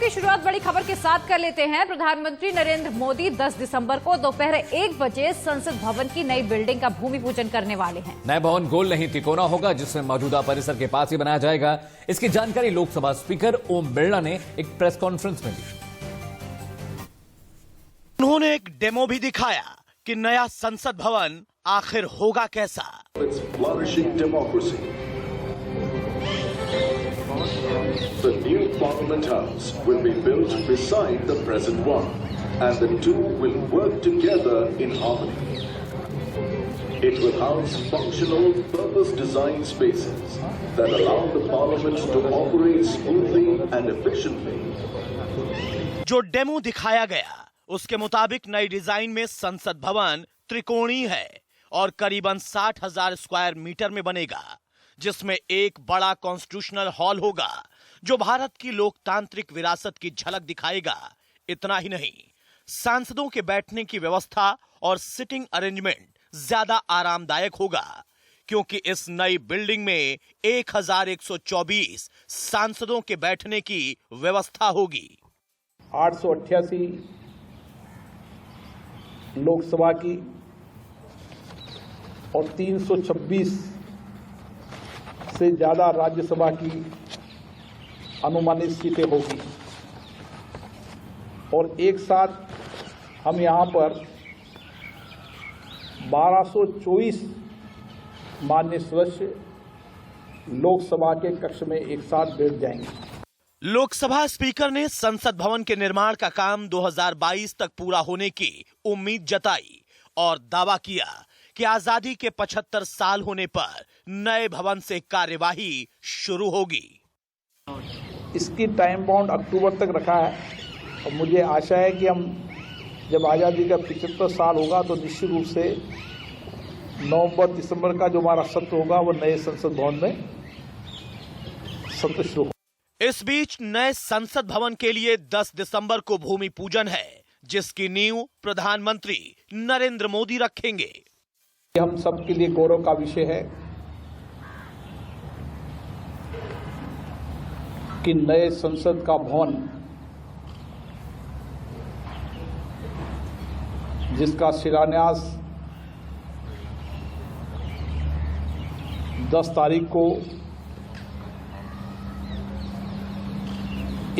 की शुरुआत बड़ी खबर के साथ कर लेते हैं। प्रधानमंत्री नरेंद्र मोदी 10 दिसंबर को दोपहर 1 बजे संसद भवन की नई बिल्डिंग का भूमि पूजन करने वाले हैं। नया भवन गोल नहीं तिकोना होगा, जिसमें मौजूदा परिसर के पास ही बनाया जाएगा। इसकी जानकारी लोकसभा स्पीकर ओम बिरला ने एक प्रेस कॉन्फ्रेंस में दी। उन्होंने एक डेमो भी दिखाया कि नया संसद भवन आखिर होगा कैसा। The new Parliament House will be built beside the present one, and the two will work together in harmony. It will house functional, purpose-designed spaces that allow the Parliament to operate smoothly and efficiently. जो demo दिखाया गया, उसके मुताबिक नई design में संसद भवन त्रिकोणीय है और करीबन 60,000 स्क्वायर मीटर में बनेगा, जिसमें एक बड़ा कॉन्स्टिट्यूशनल हॉल होगा जो भारत की लोकतांत्रिक विरासत की झलक दिखाएगा। इतना ही नहीं, सांसदों के बैठने की व्यवस्था और सिटिंग अरेंजमेंट ज्यादा आरामदायक होगा, क्योंकि इस नई बिल्डिंग में 1124 सांसदों के बैठने की व्यवस्था होगी। 888 लोकसभा की और 326 से ज्यादा राज्यसभा की अनुमानित सीटें होगी और एक साथ हम यहां पर 1224 माननीय सदस्य लोकसभा के कक्ष में एक साथ बैठ जाएंगे। लोकसभा स्पीकर ने संसद भवन के निर्माण का काम 2022 तक पूरा होने की उम्मीद जताई और दावा किया कि आजादी के 75 साल होने पर नए भवन से कार्यवाही शुरू होगी। इसकी टाइम बाउंड अक्टूबर तक रखा है और मुझे आशा है कि हम जब आज़ादी का 75 साल होगा तो निश्चित रूप से नवंबर दिसंबर का जो हमारा सत्र होगा वो नए संसद भवन में सत्र शुरू होगा। इस बीच नए संसद भवन के लिए 10 दिसंबर को भूमि पूजन है, जिसकी नींव प्रधानमंत्री नरेंद्र मोदी रखेंगे। हम सबके लिए गौरव का विषय है कि नए संसद का भवन, जिसका शिलान्यास 10 तारीख को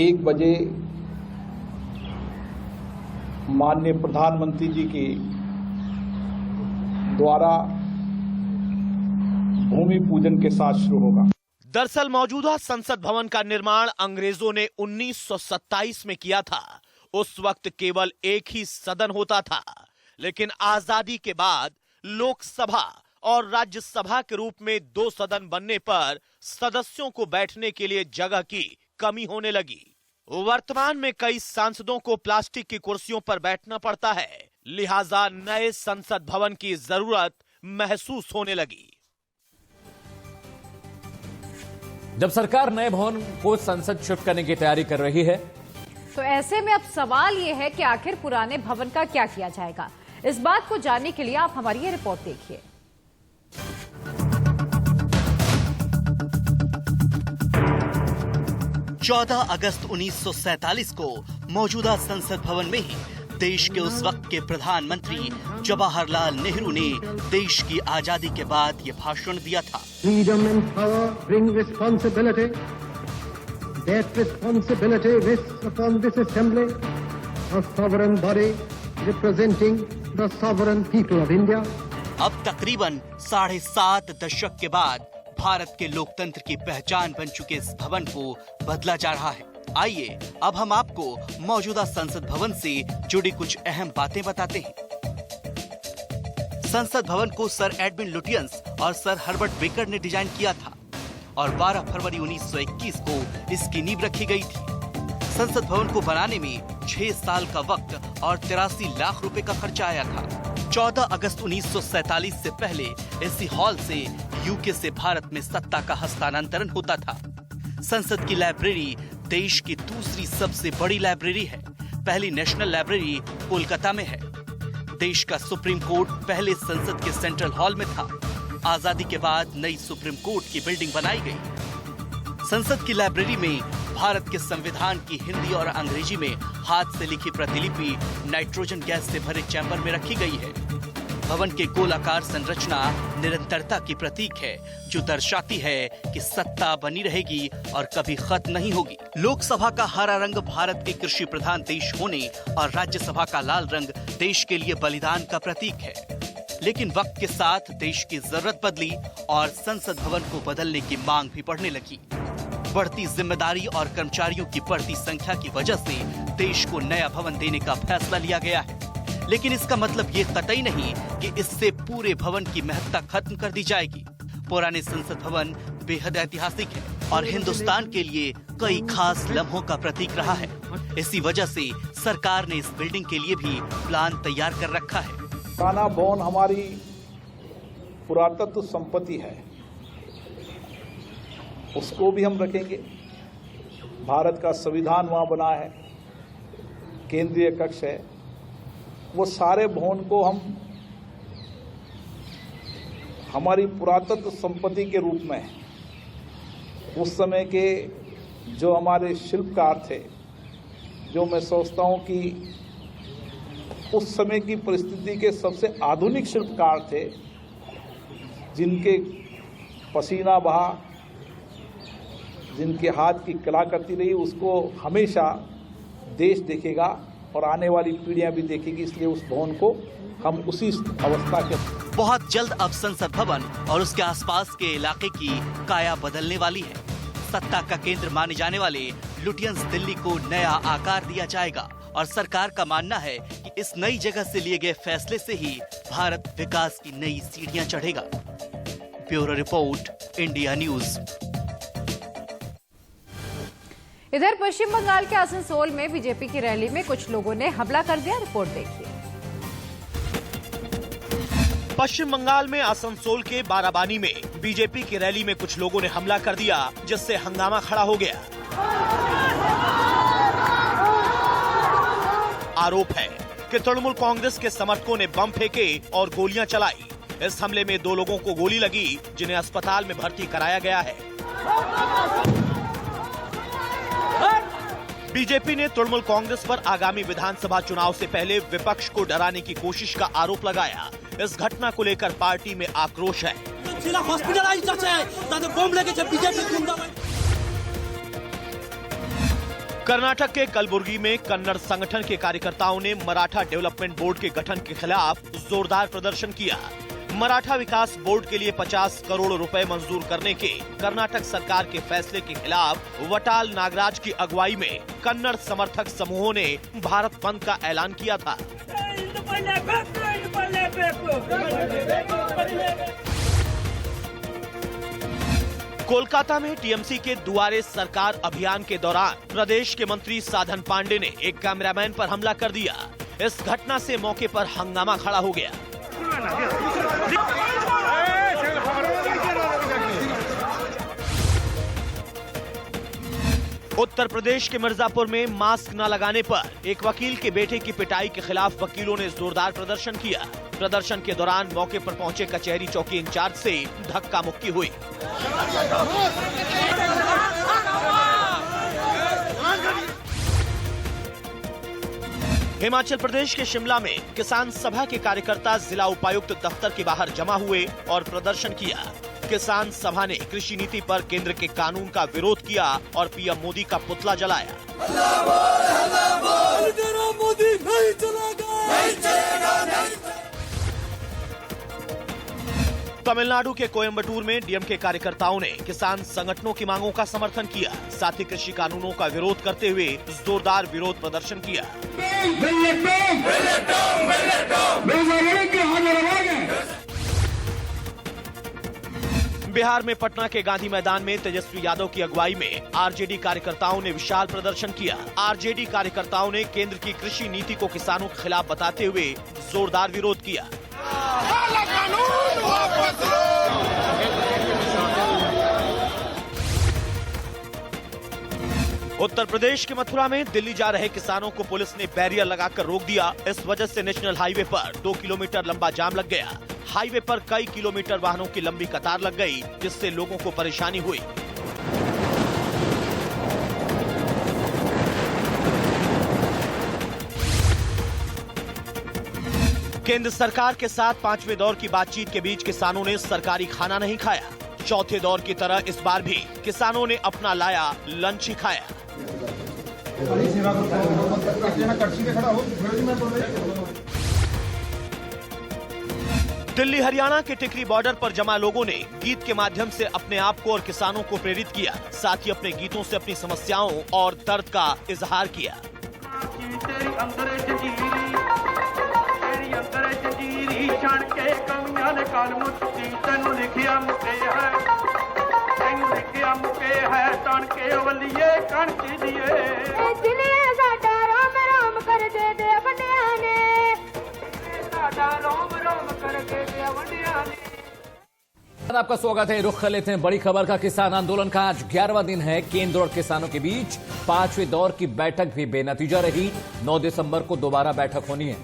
1 बजे माननीय प्रधानमंत्री जी के द्वारा भूमि पूजन के साथ शुरू होगा। दरअसल मौजूदा संसद भवन का निर्माण अंग्रेजों ने 1927 में किया था। उस वक्त केवल एक ही सदन होता था, लेकिन आजादी के बाद लोकसभा और राज्यसभा के रूप में 2 सदन बनने पर सदस्यों को बैठने के लिए जगह की कमी होने लगी। वर्तमान में कई सांसदों को प्लास्टिक की कुर्सियों पर बैठना पड़ता है, लिहाजा नए संसद भवन की जरूरत महसूस होने लगी। जब सरकार नए भवन को संसद शिफ्ट करने की तैयारी कर रही है, तो ऐसे में अब सवाल यह है कि आखिर पुराने भवन का क्या किया जाएगा। इस बात को जानने के लिए आप हमारी ये रिपोर्ट देखिए। चौदह अगस्त 1947 को मौजूदा संसद भवन में ही देश के उस वक्त के प्रधानमंत्री जवाहरलाल नेहरू ने देश की आजादी के बाद ये भाषण दिया था। Freedom and power bring responsibility. That responsibility rests upon this assembly, a sovereign body representing the sovereign people of India. अब तकरीबन 7.5 दशक के बाद भारत के लोकतंत्र की पहचान बन चुके इस भवन को बदला जा रहा है। आइए अब हम आपको मौजूदा संसद भवन से जुड़ी कुछ अहम बातें बताते हैं। संसद भवन को सर एडविन लुटियंस और सर हर्बर्ट बेकर ने डिजाइन किया था और 12 फरवरी 1921 को इसकी नींव रखी गई थी। संसद भवन को बनाने में 6 साल का वक्त और 83 लाख रुपए का खर्चा आया था। 14 अगस्त 1947 से पहले इसी हॉल से यूके से भारत में सत्ता का हस्तांतरण होता था। संसद की लाइब्रेरी देश की दूसरी सबसे बड़ी लाइब्रेरी है। पहली नेशनल लाइब्रेरी कोलकाता में है। देश का सुप्रीम कोर्ट पहले संसद के सेंट्रल हॉल में था। आजादी के बाद नई सुप्रीम कोर्ट की बिल्डिंग बनाई गई। संसद की लाइब्रेरी में भारत के संविधान की हिंदी और अंग्रेजी में हाथ से लिखी प्रतिलिपि नाइट्रोजन गैस से भरे चैम्बर में रखी गई है। भवन के गोलाकार संरचना निरंतरता की प्रतीक है, जो दर्शाती है कि सत्ता बनी रहेगी और कभी खत्म नहीं होगी। लोकसभा का हरा रंग भारत के कृषि प्रधान देश होने और राज्यसभा का लाल रंग देश के लिए बलिदान का प्रतीक है। लेकिन वक्त के साथ देश की जरूरत बदली और संसद भवन को बदलने की मांग भी बढ़ने लगी। बढ़ती जिम्मेदारी और कर्मचारियों की बढ़ती संख्या की वजह से देश को नया भवन देने का फैसला लिया गया है। लेकिन इसका मतलब ये कतई नहीं कि इससे पूरे भवन की महत्ता खत्म कर दी जाएगी। पुराने संसद भवन बेहद ऐतिहासिक है और हिंदुस्तान के लिए कई खास लम्हों का प्रतीक रहा है। इसी वजह से सरकार ने इस बिल्डिंग के लिए भी प्लान तैयार कर रखा है। पुराना भवन हमारी पुरातत्व संपत्ति है, उसको भी हम रखेंगे। भारत का संविधान वहाँ बना है, केंद्रीय कक्ष है, वो सारे भवन को हम हमारी पुरातत्व संपत्ति के रूप में उस समय के जो हमारे शिल्पकार थे, जो मैं सोचता हूँ कि उस समय की परिस्थिति के सबसे आधुनिक शिल्पकार थे, जिनके पसीना बहा, जिनके हाथ की कलाकृति रही, उसको हमेशा देश देखेगा और आने वाली पीढ़ियां भी देखेगी। इसलिए उस भवन को हम उसी अवस्था के बहुत जल्द अब संसद भवन और उसके आसपास के इलाके की काया बदलने वाली है। सत्ता का केंद्र माने जाने वाले लुटियंस दिल्ली को नया आकार दिया जाएगा और सरकार का मानना है कि इस नई जगह से लिए गए फैसले से ही भारत विकास की नई सीढ़ियां चढ़ेगा। Bureau report, India news. इधर पश्चिम बंगाल के आसनसोल में बीजेपी की रैली में कुछ लोगों ने हमला कर दिया। रिपोर्ट देखिए। पश्चिम बंगाल में आसनसोल के बाराबानी में बीजेपी की रैली में कुछ लोगों ने हमला कर दिया, जिससे हंगामा खड़ा हो गया। आरोप है कि तृणमूल कांग्रेस के समर्थकों ने बम फेंके और गोलियां चलाई। इस हमले में 2 लोगों को गोली लगी, जिन्हें अस्पताल में भर्ती कराया गया है। बीजेपी ने तृणमूल कांग्रेस पर आगामी विधानसभा चुनाव से पहले विपक्ष को डराने की कोशिश का आरोप लगाया। इस घटना को लेकर पार्टी में आक्रोश है। कर्नाटक के कलबुर्गी में कन्नड़ संगठन के कार्यकर्ताओं ने मराठा डेवलपमेंट बोर्ड के गठन के खिलाफ जोरदार प्रदर्शन किया। मराठा विकास बोर्ड के लिए 50 करोड़ रुपए मंजूर करने के कर्नाटक सरकार के फैसले के खिलाफ वटाल नागराज की अगुवाई में कन्नड़ समर्थक समूहों ने भारत बंद का ऐलान किया था। कोलकाता में टीएमसी के दुआरे सरकार अभियान के दौरान प्रदेश के मंत्री साधन पांडे ने एक कैमरामैन पर हमला कर दिया। इस घटना से मौके पर हंगामा खड़ा हो गया। उत्तर प्रदेश के मिर्जापुर में मास्क न लगाने पर एक वकील के बेटे की पिटाई के खिलाफ वकीलों ने जोरदार प्रदर्शन किया। प्रदर्शन के दौरान मौके पर पहुंचे कचहरी चौकी इंचार्ज से धक्का मुक्की हुई। हिमाचल प्रदेश के शिमला में किसान सभा के कार्यकर्ता जिला उपायुक्त दफ्तर के बाहर जमा हुए और प्रदर्शन किया। किसान सभा ने कृषि नीति पर केंद्र के कानून का विरोध किया और पीएम मोदी का पुतला जलाया। मोदी नहीं चलेगा। तमिलनाडु के कोयम्बटूर में डीएमके कार्यकर्ताओं ने किसान संगठनों की मांगों का समर्थन किया। साथ ही कृषि कानूनों का विरोध करते हुए जोरदार विरोध प्रदर्शन किया। बिहार में पटना के गांधी मैदान में तेजस्वी यादव की अगुवाई में आरजेडी कार्यकर्ताओं ने विशाल प्रदर्शन किया। आरजेडी कार्यकर्ताओं ने केंद्र की कृषि नीति को किसानों के खिलाफ बताते हुए जोरदार विरोध किया। उत्तर प्रदेश के मथुरा में दिल्ली जा रहे किसानों को पुलिस ने बैरियर लगाकर रोक दिया। इस वजह से नेशनल हाईवे पर 2 किलोमीटर लंबा जाम लग गया। हाईवे पर कई किलोमीटर वाहनों की लंबी कतार लग गई, जिससे लोगों को परेशानी हुई। केंद्र सरकार के साथ पांचवें दौर की बातचीत के बीच किसानों ने सरकारी खाना नहीं खाया। चौथे दौर की तरह इस बार भी किसानों ने अपना लाया लंच ही खाया। दिल्ली हरियाणा के टिकरी बॉर्डर पर जमा लोगों ने गीत के माध्यम से अपने आप को और किसानों को प्रेरित किया। साथ ही अपने गीतों से अपनी समस्याओं और दर्द का इजहार किया। आपका स्वागत है। रुख कर लेते हैं बड़ी खबर का। किसान आंदोलन का आज 11वां दिन है। केंद्र और किसानों के बीच पांचवें दौर की बैठक भी बेनतीजा रही। 9 दिसंबर को दोबारा बैठक होनी है।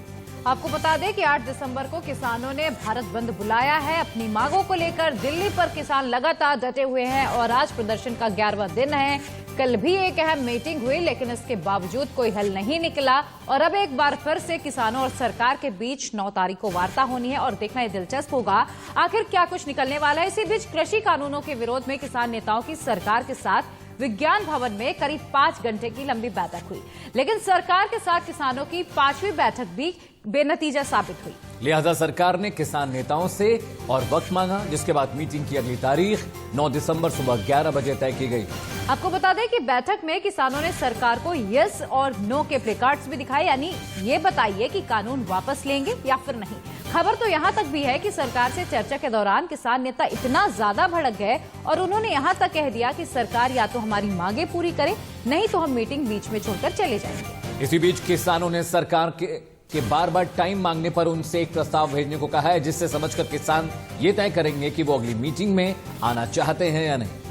आपको बता दें कि 8 दिसंबर को किसानों ने भारत बंद बुलाया है। अपनी मांगों को लेकर दिल्ली पर किसान लगातार डटे हुए हैं और आज प्रदर्शन का 11वां दिन है। कल भी एक अहम मीटिंग हुई, लेकिन इसके बावजूद कोई हल नहीं निकला और अब एक बार फिर से किसानों और सरकार के बीच 9 तारीख को वार्ता होनी है और देखना ये दिलचस्प होगा आखिर क्या कुछ निकलने वाला है। इसी बीच कृषि कानूनों के विरोध में किसान नेताओं की सरकार के साथ विज्ञान भवन में करीब 5 घंटे की लंबी बैठक हुई, लेकिन सरकार के साथ किसानों की 5वीं बैठक भी बेनतीजा साबित हुई। लिहाजा सरकार ने किसान नेताओं से और वक्त मांगा, जिसके बाद मीटिंग की अगली तारीख 9 दिसंबर सुबह 11 बजे तय की गई। आपको बता दें कि बैठक में किसानों ने सरकार को यस और नो के प्लेकार्ड्स भी दिखाए, यानी ये बताइए कि कानून वापस लेंगे या फिर नहीं। खबर तो यहाँ तक भी है कि सरकार से चर्चा के दौरान किसान नेता इतना ज्यादा भड़क गए और उन्होंने यहाँ तक कह दिया कि सरकार या तो हमारी मांगे पूरी करे, नहीं तो हम मीटिंग बीच में छोड़कर चले जाएंगे। इसी बीच किसानों ने सरकार के बार बार टाइम मांगने पर उनसे एक प्रस्ताव भेजने को कहा है, जिससे समझकर किसान ये तय करेंगे कि वो अगली मीटिंग में आना चाहते हैं या नहीं।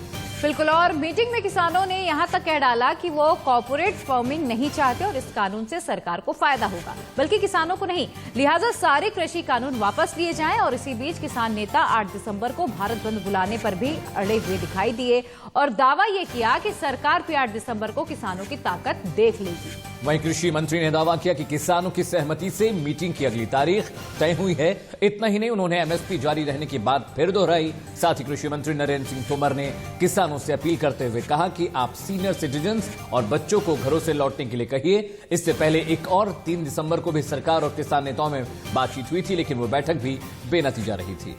बिल्कुल, और मीटिंग में किसानों ने यहां तक कह डाला कि वो कॉर्पोरेट फार्मिंग नहीं चाहते और इस कानून से सरकार को फायदा होगा, बल्कि किसानों को नहीं। लिहाजा सारे कृषि कानून वापस लिए जाएं। और इसी बीच किसान नेता 8 दिसंबर को भारत बंद बुलाने पर भी अड़े हुए दिखाई दिए और दावा ये किया कि सरकार भी 8 दिसंबर को किसानों की ताकत देख लेगी। वहीं कृषि मंत्री ने दावा किया कि किसानों की सहमति से मीटिंग की अगली तारीख तय हुई है। इतना ही नहीं, उन्होंने एमएसपी जारी रहने की बात फिर दोहराई। साथ ही कृषि मंत्री नरेंद्र सिंह तोमर ने किसानों से अपील करते हुए कहा कि आप सीनियर सिटीजन्स और बच्चों को घरों से लौटने के लिए कहिए। इससे पहले एक और 3 दिसंबर को भी सरकार और किसान नेताओं में बातचीत हुई थी, लेकिन वो बैठक भी बेनतीजा रही थी।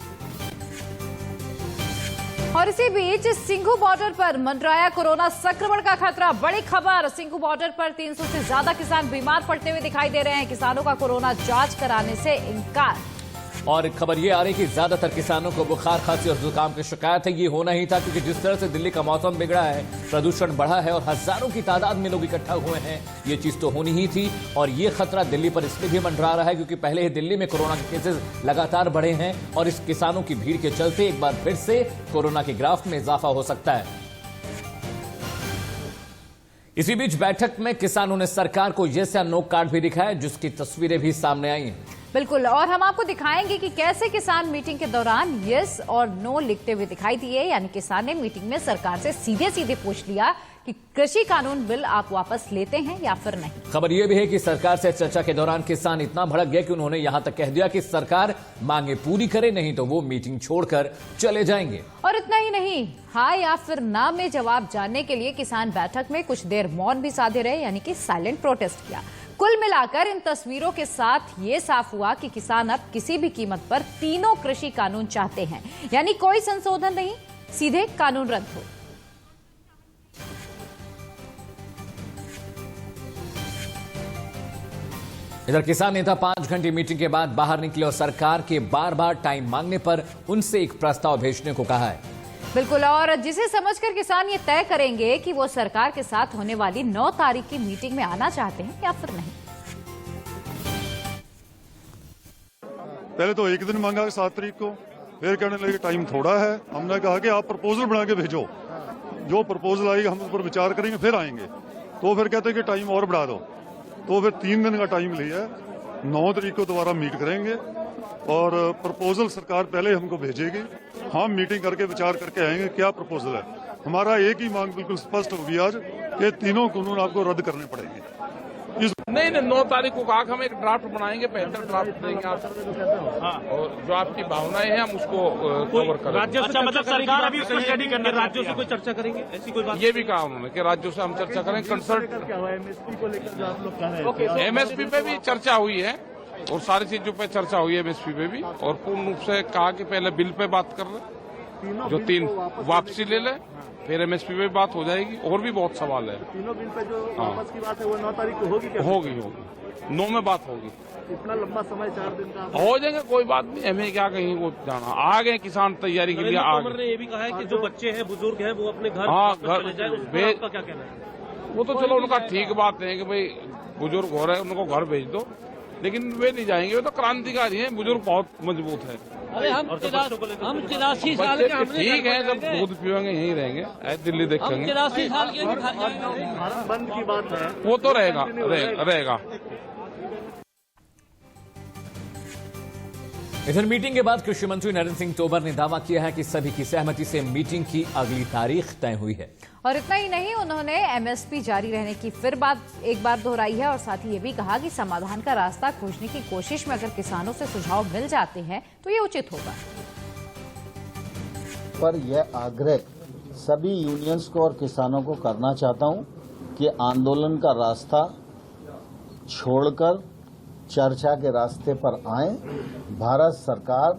और इसी बीच सिंघू बॉर्डर पर मंडराया कोरोना संक्रमण का खतरा। बड़ी खबर, सिंघू बॉर्डर पर 300 से ज्यादा किसान बीमार पड़ते हुए दिखाई दे रहे हैं। किसानों का कोरोना जांच कराने से इंकार। और खबर ये आ रही कि ज्यादातर किसानों को बुखार, खांसी और जुकाम की शिकायत है। ये होना ही था, क्योंकि जिस तरह से दिल्ली का मौसम बिगड़ा है, प्रदूषण बढ़ा है और हजारों की तादाद में लोग इकट्ठा हुए हैं, ये चीज तो होनी ही थी। और ये खतरा दिल्ली पर इसलिए भी मंडरा रहा है क्योंकि पहले ही दिल्ली में कोरोना के केसेस लगातार बढ़े हैं और इस किसानों की भीड़ के चलते एक बार फिर से कोरोना के ग्राफ में इजाफा हो सकता है। इसी बीच बैठक में किसानों ने सरकार को यस या नो कार्ड भी दिखाया, जिसकी तस्वीरें भी सामने आई हैं। बिल्कुल, और हम आपको दिखाएंगे कि कैसे किसान मीटिंग के दौरान यस और नो लिखते हुए दिखाई दिए। यानी किसान ने मीटिंग में सरकार से सीधे सीधे पूछ लिया कि कृषि कानून बिल आप वापस लेते हैं या फिर नहीं। खबर यह भी है कि सरकार से चर्चा के दौरान किसान इतना भड़क गए कि उन्होंने यहां तक कह दिया कि सरकार मांगे पूरी करे, नहीं तो वो मीटिंग छोड़कर चले जाएंगे। और इतना ही नहीं, हाँ या फिर ना में जवाब जानने के लिए किसान बैठक में कुछ देर मौन भी साधे रहे, यानी कि साइलेंट प्रोटेस्ट किया। कुल मिलाकर इन तस्वीरों के साथ ये साफ हुआ कि किसान अब किसी भी कीमत पर तीनों कृषि कानून चाहते हैं, यानी कोई संशोधन नहीं, सीधे कानून रद्द हो। इधर किसान नेता 5 घंटे मीटिंग के बाद बाहर निकले और सरकार के बार बार टाइम मांगने पर उनसे एक प्रस्ताव भेजने को कहा है। बिल्कुल, और जिसे समझकर किसान ये तय करेंगे कि वो सरकार के साथ होने वाली 9 तारीख की मीटिंग में आना चाहते हैं या फिर नहीं। पहले तो एक दिन मांगा 7 तारीख को, फिर कहने लगे टाइम थोड़ा है। हमने कहा कि आप प्रपोजल बना के भेजो, जो प्रपोजल आएगा हम उस पर विचार करेंगे फिर आएंगे। तो फिर कहते हैं कि टाइम और बढ़ा दो, तो फिर 3 दिन का टाइम लिया। 9 तारीख को दोबारा मीट करेंगे और प्रपोजल सरकार पहले हमको भेजेगी, हम मीटिंग करके विचार करके आएंगे क्या प्रपोजल है। हमारा एक ही मांग बिल्कुल स्पष्ट होगी आज कि तीनों कानून आपको रद्द करने पड़ेंगे। नहीं 9 तारीख को कहा कि हम एक ड्राफ्ट बनाएंगे, बेहतर ड्राफ्ट देंगे आपको। और जो आपकी भावनाएं हैं हम उसको कवर करेंगे। राज्यों से मतलब सरकार अभी उसको स्टडी करने राज्यों से कोई चर्चा करेंगे, ऐसी कोई बात? ये भी कहा उन्होंने कि राज्यों से हम चर्चा करें। कंसल्ट एमएसपी को लेकर जो आप लोग कह रहे हैं, एमएसपी पे भी चर्चा हुई है और सारी चीजों पे चर्चा हुई है एमएसपी पे भी। और पूर्ण रूप से कहा कि पहले बिल पे बात कर ले, जो 3 वापसी ले ले, फिर एमएसपी पे बात हो जाएगी। और भी बहुत सवाल है। तीनों बिल पे जो वापस की बात है वो 9 तारीख को होगी क्या? होगी 9 में बात होगी। इतना लंबा समय 4 दिन का हो जाएंगे, कोई बात नहीं, हमें क्या कहीं वो जाना। आ गए किसान तैयारी के लिए। आ तोमर ने ये भी कहा है कि जो बच्चे हैं, बुजुर्ग हैं, वो अपने घर चले जाए। उस पर आपका क्या कहना है? वो तो चलो उनका ठीक बात है कि भाई बुजुर्ग हो रहे हैं, उनको घर भेज दो, लेकिन वे नहीं जाएंगे। वे तो क्रांतिकारी हैं, बुजुर्ग बहुत मजबूत है। अरे हम 83 साल के, ठीक है, जब दूध पिएंगे यहीं रहेंगे, दिल्ली देखेंगे। 83 साल के भारत बंद की बात है, वो तो रहेगा। इधर मीटिंग के बाद कृषि मंत्री नरेंद्र सिंह तोमर ने दावा किया है कि सभी की सहमति से मीटिंग की अगली तारीख तय हुई है। और इतना ही नहीं, उन्होंने एमएसपी जारी रहने की फिर एक बार दोहराई है और साथ ही ये भी कहा कि समाधान का रास्ता खोजने की कोशिश में अगर किसानों से सुझाव मिल जाते हैं तो ये उचित होगा। पर यह आग्रह सभी यूनियंस को और किसानों को करना चाहता हूं कि आंदोलन का रास्ता छोड़कर चर्चा के रास्ते पर आए। भारत सरकार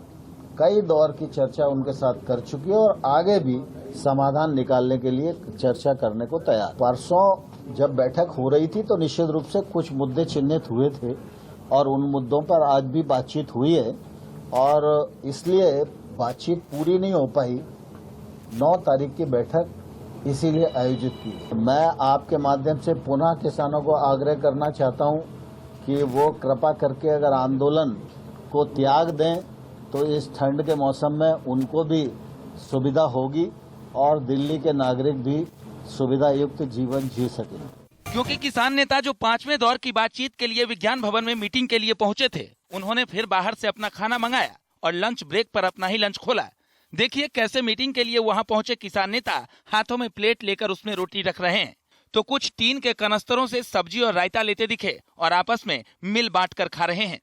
कई दौर की चर्चा उनके साथ कर चुकी है और आगे भी समाधान निकालने के लिए चर्चा करने को तैयार। परसों जब बैठक हो रही थी तो निश्चित रूप से कुछ मुद्दे चिन्हित हुए थे और उन मुद्दों पर आज भी बातचीत हुई है और इसलिए बातचीत पूरी नहीं हो पाई। 9 तारीख की बैठक इसीलिए आयोजित की। मैं आपके माध्यम से पुनः किसानों को आग्रह करना चाहता हूं कि वो कृपा करके अगर आंदोलन को त्याग दें तो इस ठंड के मौसम में उनको भी सुविधा होगी और दिल्ली के नागरिक भी सुविधा युक्त जीवन जी सकें। क्योंकि किसान नेता जो 5वें दौर की बातचीत के लिए विज्ञान भवन में मीटिंग के लिए पहुंचे थे, उन्होंने फिर बाहर से अपना खाना मंगाया और लंच ब्रेक पर अपना ही लंच खोला। देखिए कैसे मीटिंग के लिए वहां पहुंचे किसान नेता हाथों में प्लेट लेकर उसमें रोटी रख रहे हैं, तो कुछ टीन के कनस्तरों से सब्जी और रायता लेते दिखे और आपस में मिल बांट कर खा रहे हैं।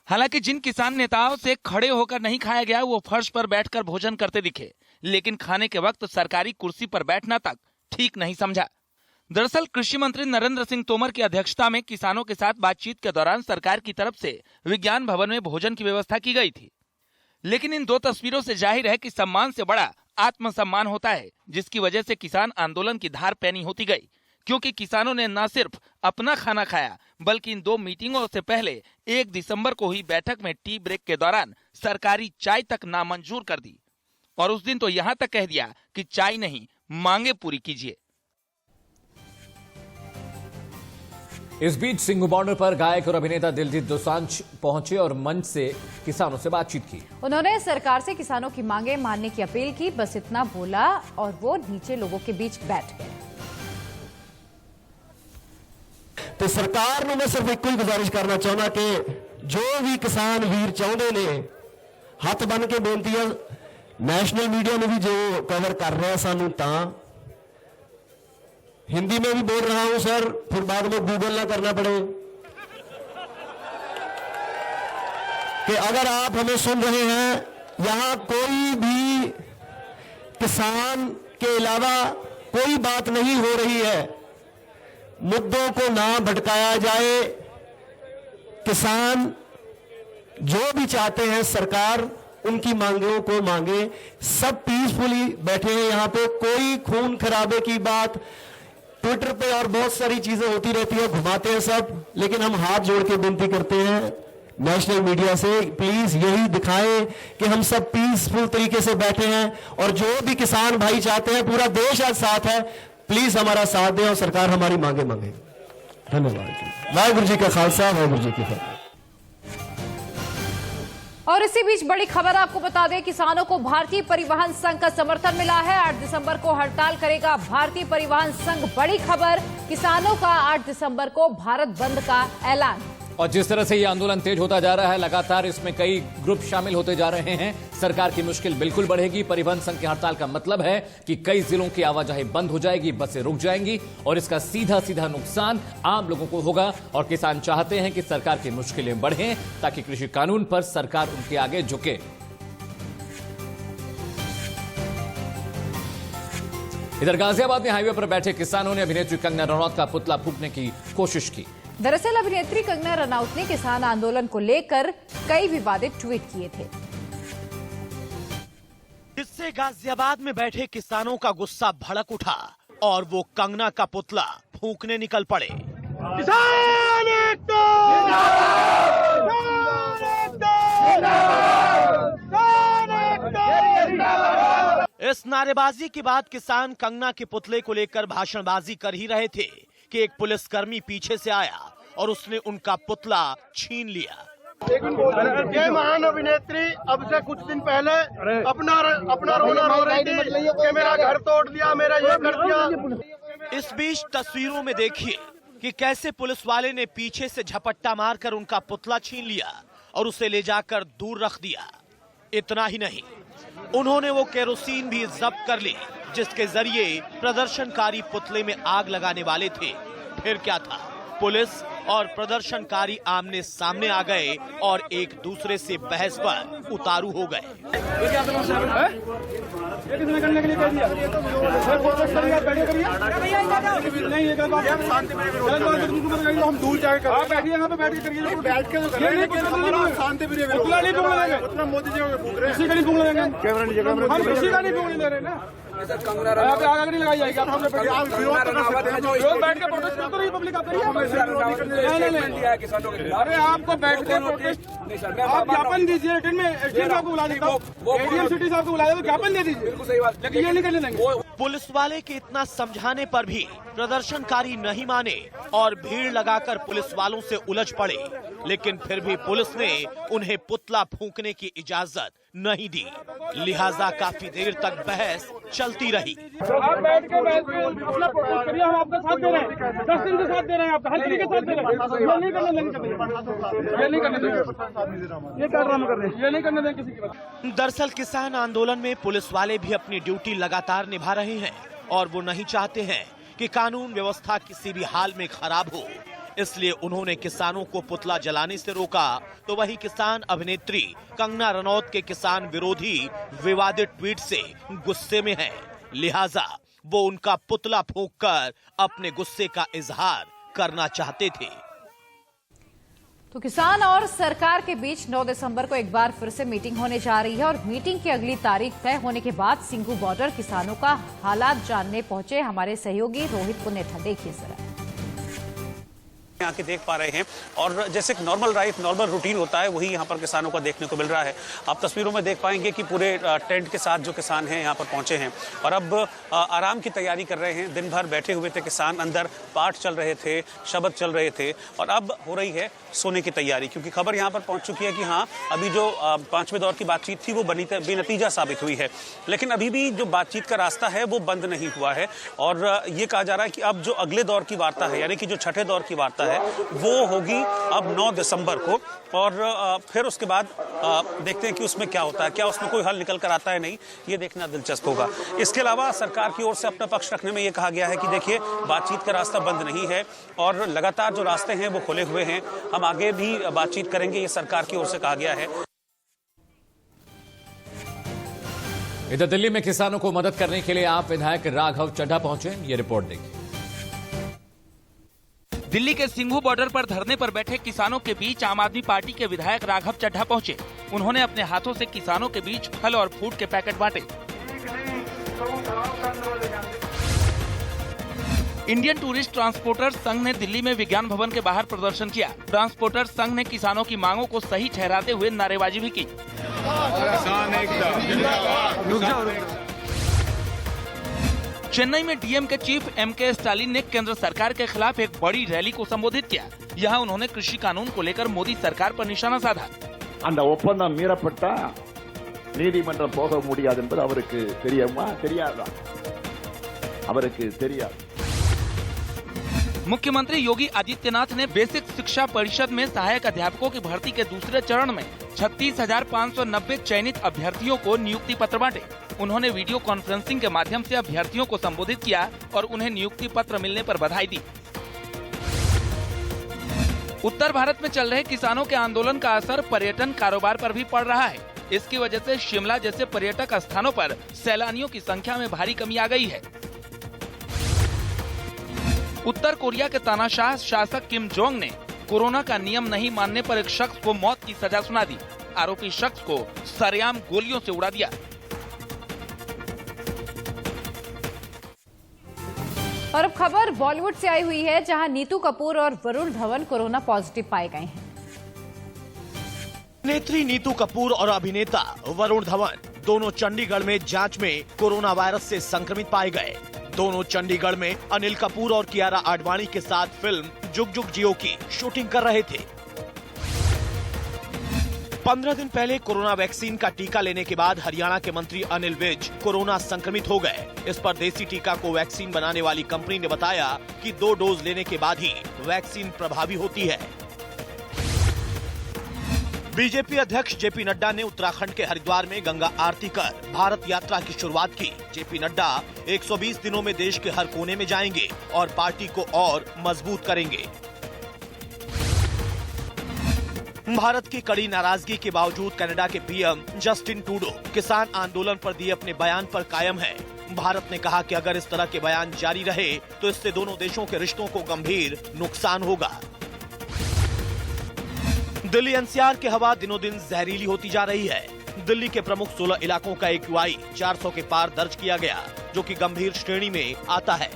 हालांकि जिन किसान नेताओं से खड़े होकर नहीं खाया गया वो फर्श पर बैठकर भोजन करते दिखे, लेकिन खाने के वक्त सरकारी कुर्सी पर बैठना तक ठीक नहीं समझा। दरअसल कृषि मंत्री नरेंद्र सिंह तोमर की अध्यक्षता में किसानों के साथ बातचीत के दौरान सरकार की तरफ से विज्ञान भवन में भोजन की व्यवस्था की गई थी, लेकिन इन 2 तस्वीरों से जाहिर है कि सम्मान से बड़ा आत्मसम्मान होता है, जिसकी वजह से किसान आंदोलन की धार पैनी होती गई। क्योंकि किसानों ने न सिर्फ अपना खाना खाया बल्कि इन 2 मीटिंगों से पहले 1 दिसंबर को हुई बैठक में टी ब्रेक के दौरान सरकारी चाय तक नामंजूर कर दी और उस दिन तो यहां तक कह दिया कि चाय नहीं, मांगे पूरी कीजिए। इस बीच सिंघू बॉर्डर पर गायक और अभिनेता दिलजीत दोसांझ पहुंचे और मंच से किसानों से बातचीत की। उन्होंने सरकार से किसानों की मांगे मानने की अपील की, बस इतना बोला और वो नीचे लोगों के बीच बैठ गए। ਤੇ ਸਰਕਾਰ ਨੂੰ ਮੈਂ ਸਿਰਫ ਇੱਕੋ ਹੀ ਗੁਜ਼ਾਰਿਸ਼ ਕਰਨਾ ਚਾਹੁੰਦਾ ਕਿ ਜੋ ਵੀ ਕਿਸਾਨ ਵੀਰ ਚਾਹੁੰਦੇ ਨੇ ਹੱਥ ਬੰਨ ਕੇ ਬੇਨਤੀ ਹੈ नेशनल मीडिया में भी जो कवर कर रहा है सानू ता हिंदी में भी बोल रहा हूं सर, फिर बाद में गूगल ना करना पड़े कि अगर आप हमें सुन रहे हैं यहां कोई भी किसान के अलावा कोई बात नहीं हो रही है, मुद्दों को ना भटकाया जाए। किसान जो भी चाहते हैं सरकार उनकी मांगों को मांगे। सब पीसफुली बैठे हैं यहां पे, कोई खून खराबे की बात ट्विटर पे और बहुत सारी चीजें होती रहती है, घुमाते हैं सब, लेकिन हम हाथ जोड़ के विनती करते हैं नेशनल मीडिया से प्लीज यही दिखाएं कि हम सब पीसफुल तरीके से बैठे हैं और जो भी किसान भाई चाहते हैं पूरा देश आज साथ है, प्लीज हमारा साथ दें और सरकार हमारी मांगे मांगे। धन्यवाद। वाहिगुरु जी का खालसा, वाहिगुरु जी की फतेह। और इसी बीच बड़ी खबर आपको बता दें, किसानों को भारतीय परिवहन संघ का समर्थन मिला है। 8 दिसंबर को हड़ताल करेगा भारतीय परिवहन संघ। बड़ी खबर, किसानों का 8 दिसंबर को भारत बंद का ऐलान। और जिस तरह से ये आंदोलन तेज होता जा रहा है, लगातार इसमें कई ग्रुप शामिल होते जा रहे हैं, सरकार की मुश्किल बिल्कुल बढ़ेगी। परिवहन संघ की हड़ताल का मतलब है कि कई जिलों की आवाजाही बंद हो जाएगी, बसें रुक जाएंगी और इसका सीधा सीधा नुकसान आम लोगों को होगा। और किसान चाहते हैं कि सरकार की मुश्किलें बढ़ें ताकि कृषि कानून पर सरकार उनके आगे झुके। इधर गाजियाबाद में हाईवे पर बैठे किसानों ने अभिनेत्री कंगना रनौत का पुतला फूंकने की कोशिश की। दरअसल अभिनेत्री कंगना रनौत ने किसान आंदोलन को लेकर कई विवादित ट्वीट किए थे, इससे गाजियाबाद में बैठे किसानों का गुस्सा भड़क उठा और वो कंगना का पुतला फूंकने निकल पड़े। किसान एकता! इस नारेबाजी के बाद किसान कंगना के पुतले को लेकर भाषणबाजी कर ही रहे थे कि एक पुलिसकर्मी पीछे से आया और उसने उनका पुतला छीन लिया। ये महान अभिनेत्री अब से कुछ दिन पहले अपना रोना रो रही थी कि मेरा घर तोड़ दिया, मेरा ये कर दिया। इस बीच तस्वीरों में देखिए कि कैसे पुलिस वाले ने पीछे से झपट्टा मारकर उनका पुतला छीन लिया और उसे ले जाकर दूर रख दिया। इतना ही नहीं, उन्होंने वो केरोसिन भी जब्त कर ली जिसके जरिए प्रदर्शनकारी पुतले में आग लगाने वाले थे। फिर क्या था, पुलिस और प्रदर्शनकारी आमने सामने आ गए और एक दूसरे से बहस पर उतारू हो गए। हम दूर जाकर मोदी जी किसी का नहीं फूंक लेंगे, हम किसी का नहीं फूंकने दे रहे ना। आग नहीं लगाई जाएगी। बैठ के प्रोटेस्ट करते रहिए, पब्लिक आप अरे आपको बैठ के प्रोटेस्ट, आप ज्ञापन दीजिए, रिटर्न में एसडीएम आपको बुला देगा, एडीएम सिटी साहब को बुला देगा, ज्ञापन दे दीजिए, लेकिन ये नहीं करने देंगे। पुलिस वाले के इतना समझाने पर भी प्रदर्शनकारी नहीं माने और भीड़ लगाकर पुलिस वालों से उलझ पड़े, लेकिन फिर भी पुलिस ने उन्हें पुतला फूंकने की इजाजत नहीं दी। लिहाजा काफी देर तक बहस चलती रही। आप बैठ के अपना प्रोटेस्ट करिए, हम आपका साथ दे रहे हैं, 10 दिन के साथ दे रहे हैं, आपका हर तरीके के साथ दे रहे हैं। ये नहीं करने देंगे, ये नहीं करने देंगे, ये क्या ड्रामा कर रहे हैं, ये नहीं करने देंगे किसी की। दरअसल किसान आंदोलन में पुलिस वाले भी अपनी ड्यूटी लगातार निभा रहे हैं और वो नहीं चाहते हैं कि कानून व्यवस्था किसी भी हाल में खराब हो, इसलिए उन्होंने किसानों को पुतला जलाने से रोका। तो वही किसान अभिनेत्री कंगना रनौत के किसान विरोधी विवादित ट्वीट से गुस्से में हैं, लिहाजा वो उनका पुतला फूंककर अपने गुस्से का इजहार करना चाहते थे। तो किसान और सरकार के बीच 9 दिसंबर को एक बार फिर से मीटिंग होने जा रही है और मीटिंग की अगली तारीख तय होने के बाद सिंघू बॉर्डर किसानों का हालात जानने पहुंचे हमारे सहयोगी रोहित पुनेठा। देखिए जरा, आके देख पा रहे हैं और जैसे नॉर्मल लाइफ, नॉर्मल रूटीन होता है, वही यहाँ पर किसानों का देखने को मिल रहा है। आप तस्वीरों में देख पाएंगे कि पूरे टेंट के साथ जो किसान हैं यहाँ पर पहुंचे हैं और अब आराम की तैयारी कर रहे हैं। दिन भर बैठे हुए थे किसान, अंदर पाठ चल रहे थे, शब्द चल रहे थे और अब हो रही है सोने की तैयारी, क्योंकि खबर यहाँ पर पहुँच चुकी है कि हाँ, अभी जो 5वें दौर की बातचीत थी वो बेनतीजा साबित हुई है, लेकिन अभी भी जो बातचीत का रास्ता है वो बंद नहीं हुआ है और ये कहा जा रहा है कि अब जो अगले दौर की वार्ता है, यानी कि जो 6ठे दौर की वार्ता है, वो होगी अब 9 दिसंबर को और फिर उसके बाद देखते हैं कि उसमें क्या होता है, क्या उसमें कोई हल निकल कर आता है, नहीं, ये देखना दिलचस्प होगा। इसके अलावा सरकार की ओर से अपना पक्ष रखने में ये कहा गया है कि देखिए, बातचीत का रास्ता बंद नहीं है और लगातार जो रास्ते हैं वो खुले हुए हैं, हम आगे भी बातचीत करेंगे, ये सरकार की ओर से कहा गया है। इधर दिल्ली में किसानों को मदद करने के लिए आप विधायक राघव चड्ढा पहुंचे, ये रिपोर्ट देखिए। दिल्ली के सिंघू बॉर्डर पर धरने पर बैठे किसानों के बीच आम आदमी पार्टी के विधायक राघव चड्ढा पहुंचे। उन्होंने अपने हाथों से किसानों के बीच फल और फ्रूट के पैकेट बांटे। इंडियन टूरिस्ट ट्रांसपोर्टर संघ ने दिल्ली में विज्ञान भवन के बाहर प्रदर्शन किया। ट्रांसपोर्टर संघ ने किसानों की मांगों को सही ठहराते हुए नारेबाजी भी की। चेन्नई में डीएम के चीफ एमके स्टालिन ने केंद्र सरकार के खिलाफ एक बड़ी रैली को संबोधित किया। यहाँ उन्होंने कृषि कानून को लेकर मोदी सरकार पर निशाना साधा। அந்த ஒப்பந்தம் மீறப்பட்டா நீதிமன்றம் போக முடியாது என்பது அவருக்கு தெரியுமா? தெரியாதா? அவருக்கு தெரியாது। मुख्यमंत्री योगी आदित्यनाथ ने बेसिक शिक्षा परिषद में सहायक अध्यापकों की भर्ती के दूसरे चरण में 36,590 चयनित अभ्यर्थियों को नियुक्ति पत्र बांटे। उन्होंने वीडियो कॉन्फ्रेंसिंग के माध्यम से अभ्यर्थियों को संबोधित किया और उन्हें नियुक्ति पत्र मिलने पर बधाई दी। उत्तर भारत में चल रहे किसानों के आंदोलन का असर पर्यटन कारोबार पर भी पड़ रहा है। इसकी वजह से शिमला जैसे पर्यटक स्थानों पर सैलानियों की संख्या में भारी कमी आ गई है। उत्तर कोरिया के तानाशाह शासक किम जोंग ने कोरोना का नियम नहीं मानने पर एक शख्स को मौत की सजा सुना दी। आरोपी शख्स को सरेआम गोलियों से उड़ा दिया। और अब खबर बॉलीवुड से आई हुई है, जहां नीतू कपूर और वरुण धवन कोरोना पॉजिटिव पाए गए हैं। नेत्री नीतू कपूर और अभिनेता वरुण धवन दोनों चंडीगढ़ में जांच में कोरोना वायरस से संक्रमित पाए गए। दोनों चंडीगढ़ में अनिल कपूर और कियारा आडवाणी के साथ फिल्म जुग जुग जियो की शूटिंग कर रहे थे। 15 दिन पहले कोरोना वैक्सीन का टीका लेने के बाद हरियाणा के मंत्री अनिल विज कोरोना संक्रमित हो गए। इस पर देसी टीका को वैक्सीन बनाने वाली कंपनी ने बताया कि 2 डोज लेने के बाद ही वैक्सीन प्रभावी होती है। बीजेपी अध्यक्ष जेपी नड्डा ने उत्तराखंड के हरिद्वार में गंगा आरती कर भारत यात्रा की शुरुआत की। जेपी नड्डा 120 दिनों में देश के हर कोने में जाएंगे और पार्टी को और मजबूत करेंगे। भारत की कड़ी नाराजगी के बावजूद कनाडा के पीएम जस्टिन ट्रूडो किसान आंदोलन पर दिए अपने बयान पर कायम है। भारत ने कहा कि अगर इस तरह के बयान जारी रहे तो इससे दोनों देशों के रिश्तों को गंभीर नुकसान होगा। दिल्ली एनसीआर की हवा दिनों दिन जहरीली होती जा रही है। दिल्ली के प्रमुख 16 इलाकों का AQI 400 के पार दर्ज किया गया, जो कि गंभीर श्रेणी में आता है।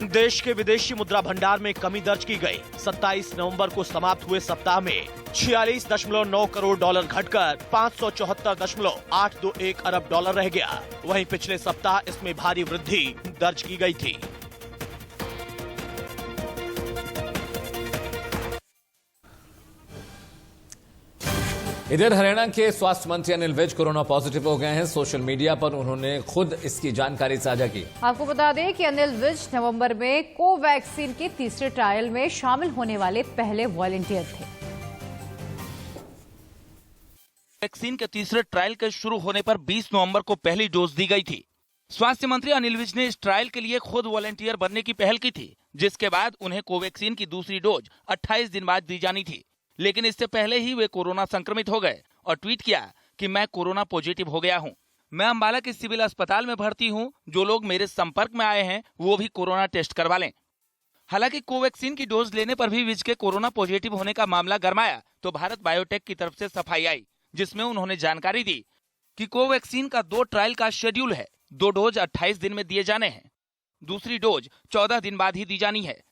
देश के विदेशी मुद्रा भंडार में कमी दर्ज की गई। 27 नवंबर को समाप्त हुए सप्ताह में 46.9 करोड़ डॉलर घटकर 574.821 अरब डॉलर रह गया। वहीं पिछले सप्ताह इसमें भारी वृद्धि दर्ज की गई थी। इधर हरियाणा के स्वास्थ्य मंत्री अनिल विज कोरोना पॉजिटिव हो गए हैं। सोशल मीडिया पर उन्होंने खुद इसकी जानकारी साझा की। आपको बता दें कि अनिल विज नवंबर में कोवैक्सीन के तीसरे ट्रायल में शामिल होने वाले पहले वॉलंटियर थे। वैक्सीन के तीसरे ट्रायल के शुरू होने पर 20 नवंबर को पहली डोज दी गई थी। स्वास्थ्य मंत्री अनिल विज ने इस ट्रायल के लिए खुद वॉलंटियर बनने की पहल की थी, जिसके बाद उन्हें कोवैक्सीन की दूसरी डोज 28 दिन बाद दी जानी थी। लेकिन इससे पहले ही वे कोरोना संक्रमित हो गए और ट्वीट किया कि मैं कोरोना पॉजिटिव हो गया हूं। मैं अंबाला के सिविल अस्पताल में भर्ती हूं। जो लोग मेरे संपर्क में आए हैं वो भी कोरोना टेस्ट करवा लें। हालांकि कोवैक्सीन की डोज लेने पर भी विज के कोरोना पॉजिटिव होने का मामला गरमाया तो भारत बायोटेक की तरफ से सफाई आई, जिसमें उन्होंने जानकारी दी कि कोवैक्सीन का 2 ट्रायल का शेड्यूल है। 2 डोज 28 दिन में दिए जाने हैं, दूसरी डोज 14 दिन बाद ही दी जानी है,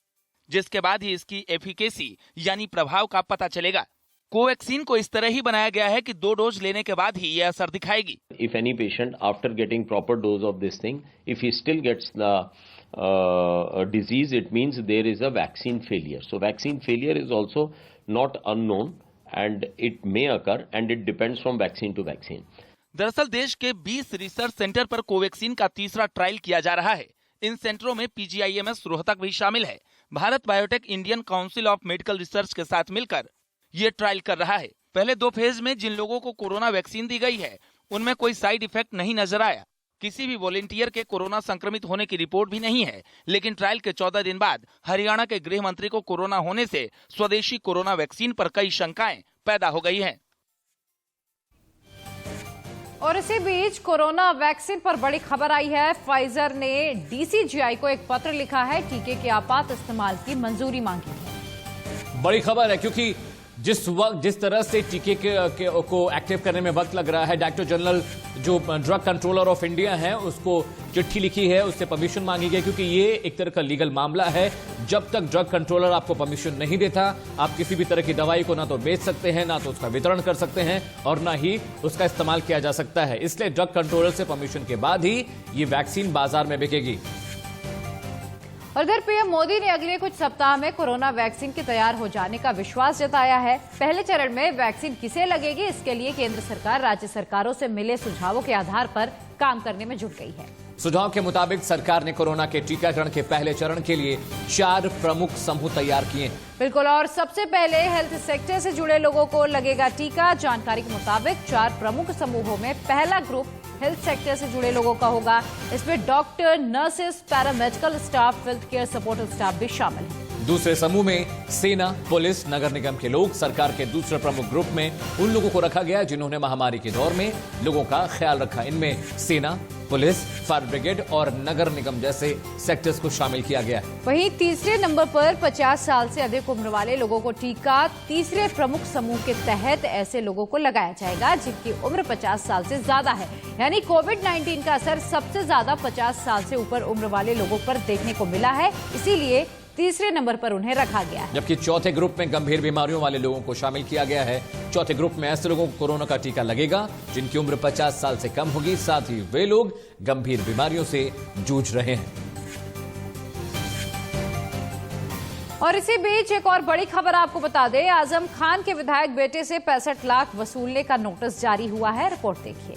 जिसके बाद ही इसकी एफिकेसी यानी प्रभाव का पता चलेगा। कोवैक्सीन को इस तरह ही बनाया गया है कि 2 डोज लेने के बाद ही यह असर दिखाएगी। If any patient after getting proper dose of this thing, if he still gets the disease, it means there is a vaccine failure. So vaccine failure is also not unknown and it may occur and it depends from vaccine to vaccine. दरअसल देश के 20 research centre पर Covaxin का तीसरा trial किया जा रहा है। इन सेंटरों में PGIMS रोहतक भी शामिल है। Bharat biotech Indian council of medical research के साथ मिलकर ये ट्रायल कर रहा है। पहले 2 फेज में जिन लोगों को कोरोना वैक्सीन दी गई है उनमें कोई साइड इफेक्ट नहीं नजर आया। किसी भी वॉलंटियर के कोरोना संक्रमित होने की रिपोर्ट भी नहीं है। लेकिन ट्रायल के 14 दिन बाद हरियाणा के गृह मंत्री को कोरोना होने से स्वदेशी कोरोना वैक्सीन पर कई शंकाएं पैदा हो गई हैं। और इसी बीच कोरोना वैक्सीन पर बड़ी खबर आई है। फाइजर ने DCGI को एक पत्र लिखा है, टीके के आपात इस्तेमाल की मंजूरी मांगी है। बड़ी खबर है क्योंकि जिस तरह से टीके को एक्टिव करने में वक्त लग रहा है, डायरेक्टर जनरल जो ड्रग कंट्रोलर ऑफ इंडिया है उसको चिट्ठी लिखी है, उससे परमिशन मांगी गई, क्योंकि ये एक तरह का लीगल मामला है। जब तक ड्रग कंट्रोलर आपको परमिशन नहीं देता, आप किसी भी तरह की दवाई को ना तो बेच सकते हैं, ना तो उसका वितरण कर सकते हैं और ना ही उसका इस्तेमाल किया जा सकता है। इसलिए ड्रग कंट्रोलर से परमिशन के बाद ही ये वैक्सीन बाजार में बिकेगी। और इधर पीएम मोदी ने अगले कुछ सप्ताह में कोरोना वैक्सीन के तैयार हो जाने का विश्वास जताया है। पहले चरण में वैक्सीन किसे लगेगी, इसके लिए केंद्र सरकार राज्य सरकारों से मिले सुझावों के आधार पर काम करने में जुट गई है। सुझाव के मुताबिक सरकार ने कोरोना के टीकाकरण के पहले चरण के लिए 4 प्रमुख समूह तैयार किए हैं। बिल्कुल, और सबसे पहले हेल्थ सेक्टर से जुड़े लोगों को लगेगा टीका। जानकारी के मुताबिक 4 प्रमुख समूहों में पहला ग्रुप हेल्थ सेक्टर से जुड़े लोगों का होगा। इसमें doctor, nurses, paramedical staff, health care support staff भी शामिल है। दूसरे समूह में सेना, पुलिस, नगर निगम के लोग। सरकार के दूसरे प्रमुख ग्रुप में उन लोगों को रखा गया जिन्होंने महामारी के दौर में लोगों का ख्याल रखा। इनमें सेना, पुलिस, फायर ब्रिगेड और नगर निगम जैसे सेक्टर्स को शामिल किया गया है। वहीं तीसरे नंबर पर 50 साल से अधिक उम्र वाले लोगों को टीका तीसरे प्रमुख समूह के तहत ऐसे लोगों को लगाया जाएगा जिनकी उम्र 50 साल से ज्यादा है। यानी कोविड-19 का असर सबसे ज्यादा 50 साल से ऊपर उम्र वाले लोगों पर देखने को मिला है, इसीलिए तीसरे नंबर पर उन्हें रखा गया है। जबकि चौथे ग्रुप में गंभीर बीमारियों वाले लोगों को शामिल किया गया है। चौथे ग्रुप में ऐसे लोगों को कोरोना का टीका लगेगा जिनकी उम्र 50 साल से कम होगी, साथ ही वे लोग गंभीर बीमारियों से जूझ रहे हैं। और इसी बीच एक और बड़ी खबर आपको बता दें, आजम खान के विधायक बेटे से 65 लाख वसूलने का नोटिस जारी हुआ है। रिपोर्ट देखिए।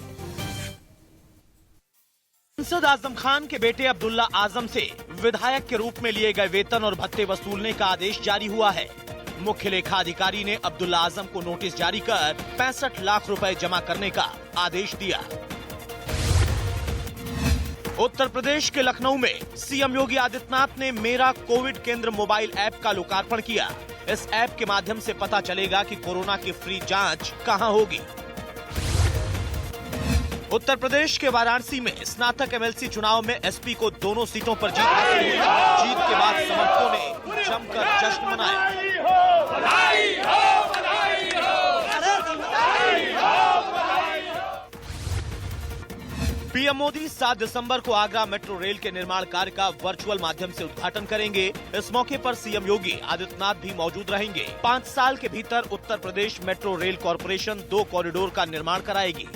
सांसद आजम खान के बेटे अब्दुल्ला आजम से विधायक के रूप में लिए गए वेतन और भत्ते वसूलने का आदेश जारी हुआ है। मुख्य लेखा अधिकारी ने अब्दुल्ला आजम को नोटिस जारी कर 65 लाख रुपए जमा करने का आदेश दिया। उत्तर प्रदेश के लखनऊ में सीएम योगी आदित्यनाथ ने मेरा कोविड केंद्र मोबाइल ऐप का लोकार्पण किया। इस ऐप के माध्यम से पता चलेगा कि कोरोना की फ्री जांच कहां होगी। उत्तर प्रदेश के वाराणसी में स्नातक एमएलसी चुनाव में एसपी को दोनों सीटों पर जीत हासिल हुई। जीत के बाद समर्थकों ने जमकर जश्न मनाया। पीएम मोदी 7 दिसंबर को आगरा मेट्रो रेल के निर्माण कार्य का वर्चुअल माध्यम से उद्घाटन करेंगे। इस मौके पर सीएम योगी आदित्यनाथ भी मौजूद रहेंगे। 5 साल के भीतर Uttar Pradesh metro rail corporation 2 corridor का निर्माण कराएगी।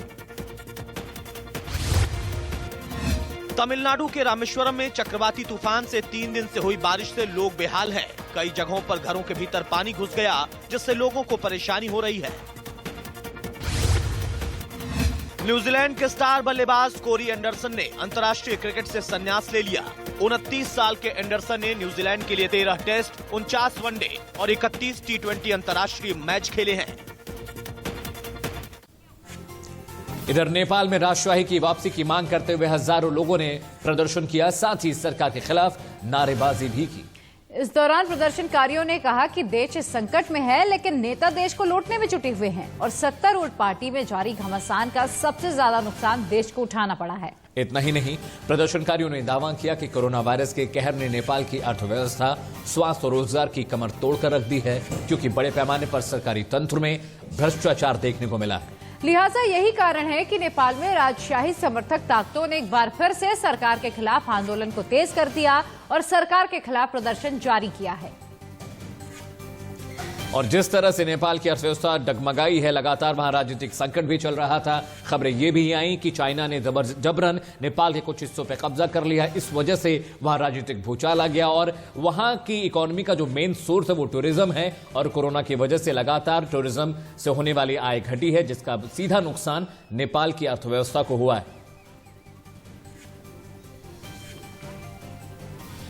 तमिलनाडु के रामेश्वरम में चक्रवाती तूफान से 3 दिन से हुई बारिश से लोग बेहाल हैं। कई जगहों पर घरों के भीतर पानी घुस गया, जिससे लोगों को परेशानी हो रही है। न्यूजीलैंड के स्टार बल्लेबाज कोरी एंडरसन ने अंतर्राष्ट्रीय क्रिकेट से संन्यास ले लिया। 29 साल के एंडरसन ने न्यूजीलैंड के लिए 13 टेस्ट, 49 वनडे और 31 टी20 अंतर्राष्ट्रीय मैच खेले हैं। इधर नेपाल में राष्ट्रशाही की वापसी की मांग करते हुए हजारों लोगों ने प्रदर्शन किया, साथ ही सरकार के खिलाफ नारेबाजी भी की। इस दौरान प्रदर्शनकारियों ने कहा कि देश इस संकट में है, लेकिन नेता देश को लूटने में जुटे हुए हैं और सत्तारूढ़ पार्टी में जारी घमासान का सबसे ज्यादा नुकसान देश को उठाना पड़ा है। इतना ही नहीं, प्रदर्शनकारियों ने दावा किया कि कोरोना वायरस के कहर ने नेपाल की अर्थव्यवस्था, स्वास्थ्य और रोजगार की कमर तोड़कर रख दी है, क्योंकि बड़े पैमाने पर सरकारी तंत्र में भ्रष्टाचार देखने को मिला है। लिहाजा यही कारण है कि नेपाल में राजशाही समर्थक ताकतों ने एक बार फिर से सरकार के खिलाफ आंदोलन को तेज कर दिया और सरकार के खिलाफ प्रदर्शन जारी किया है। और जिस तरह से नेपाल की अर्थव्यवस्था डगमगाई है, लगातार वहां राजनीतिक संकट भी चल रहा था। खबरें ये भी आई कि चाइना ने जबरन नेपाल के कुछ हिस्सों पर कब्जा कर लिया। इस वजह से वहां राजनीतिक भूचाल आ गया और वहां की इकोनॉमी का जो मेन सोर्स है वो टूरिज्म है, और कोरोना की वजह से लगातार टूरिज्म से होने वाली आय घटी है, जिसका सीधा नुकसान नेपाल की अर्थव्यवस्था को हुआ है।